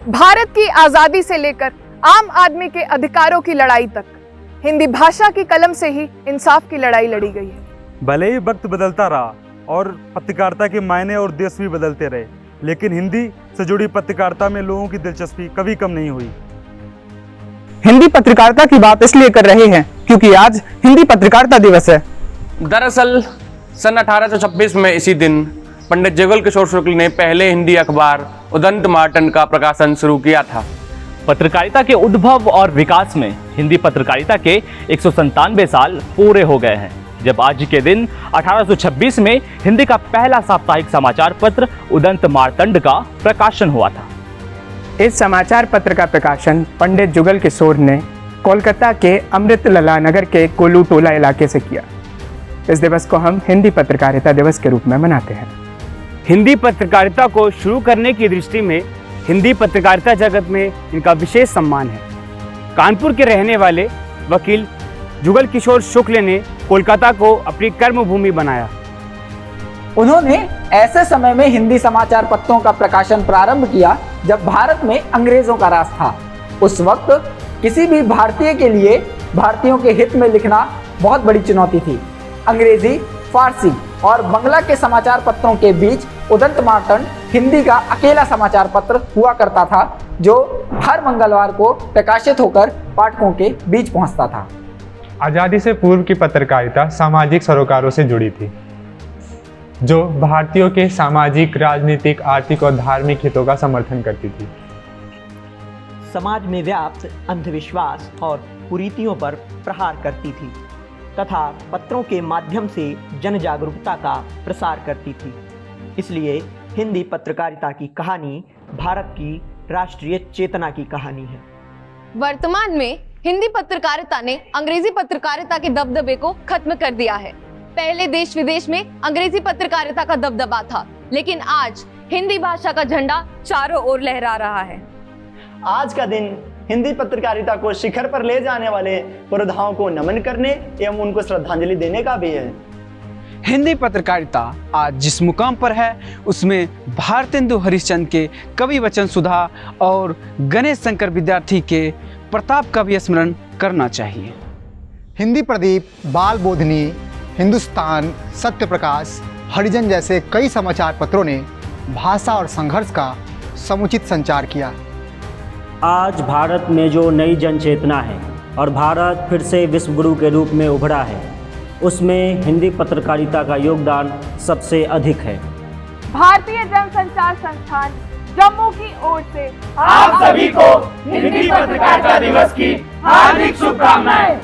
भारत की आजादी से लेकर आम आदमी के अधिकारों की लड़ाई तक हिंदी भाषा की कलम से ही इंसाफ की लड़ाई लड़ी गई है। भले ही वक्त बदलता रहा और पत्रकारिता के मायने और उद्देश्य भी बदलते रहे, लेकिन हिंदी से जुड़ी पत्रकारिता में लोगों की दिलचस्पी कभी कम नहीं हुई। हिंदी पत्रकारिता की बात इसलिए कर रहे हैं क्योंकि आज हिंदी पत्रकारिता दिवस है। दरअसल सन 1826 में इसी दिन पंडित जुगल किशोर शुक्ल ने पहले हिंदी अखबार उदंत मार्तंड का प्रकाशन शुरू किया था। पत्रकारिता के उद्भव और विकास में हिंदी पत्रकारिता के 197 साल पूरे हो गए हैं, जब आज के दिन 1826 में हिंदी का पहला साप्ताहिक समाचार पत्र उदंत मार्तंड का प्रकाशन हुआ था। इस समाचार पत्र का प्रकाशन पंडित जुगल किशोर ने कोलकाता के अमृतलला नगर के कोलू टोला इलाके से किया। इस दिवस को हम हिंदी पत्रकारिता दिवस के रूप में मनाते हैं। हिंदी पत्रकारिता को शुरू करने की दृष्टि में हिंदी पत्रकारिता जगत में इनका विशेष सम्मान है। कानपुर के रहने वाले वकील जुगल किशोर शुक्ल ने कोलकाता को अपनी कर्मभूमि बनाया। उन्होंने ऐसे समय में हिंदी समाचार पत्रों का प्रकाशन प्रारंभ किया जब भारत में अंग्रेजों का राज था। उस वक्त किसी भी भारतीय के लिए भारतीयों के हित में लिखना बहुत बड़ी चुनौती थी। अंग्रेजी, फारसी और बंगला के समाचार पत्रों के बीच उदंत मार्तंड हिंदी का अकेला समाचार पत्र हुआ करता था, जो हर मंगलवार को प्रकाशित होकर पाठकों के बीच पहुंचता था। आज़ादी से पूर्व की पत्रकारिता सामाजिक सरोकारों से जुड़ी थी, जो भारतीयों के सामाजिक, राजनीतिक, आर्थिक और धार्मिक हितों का समर्थन करती थी। समाज में व्याप्त अंधविश्वास और कुरीतियों पर प्रहार करती थी तथा पत्रों के माध्यम से जन जागरूकता का प्रसार करती थी। इसलिए हिंदी पत्रकारिता की कहानी भारत की राष्ट्रीय चेतना की कहानी है। वर्तमान में हिंदी पत्रकारिता ने अंग्रेजी पत्रकारिता के दबदबे को खत्म कर दिया है। पहले देश विदेश में अंग्रेजी पत्रकारिता का दबदबा था, लेकिन आज हिंदी भाषा का झंडा चारों ओर लहरा रहा है। आज का दिन हिंदी पत्रकारिता को शिखर पर ले जाने वाले पुरोधाओं को नमन करने एवं उनको श्रद्धांजलि देने का भी है। हिंदी पत्रकारिता आज जिस मुकाम पर है, उसमें भारतेंदु हरिश्चंद्र के कवि वचन सुधा और गणेश शंकर विद्यार्थी के प्रताप का भी स्मरण करना चाहिए। हिंदी प्रदीप, बाल बोधनी, हिंदुस्तान, सत्य प्रकाश, हरिजन जैसे कई समाचार पत्रों ने भाषा और संघर्ष का समुचित संचार किया। आज भारत में जो नई जन चेतना है और भारत फिर से विश्व गुरु के रूप में उभरा है, उसमें हिंदी पत्रकारिता का योगदान सबसे अधिक है। भारतीय जनसंचार संस्थान जम्मू की ओर से आप सभी को हिंदी पत्रकारिता दिवस की हार्दिक शुभकामनाएं।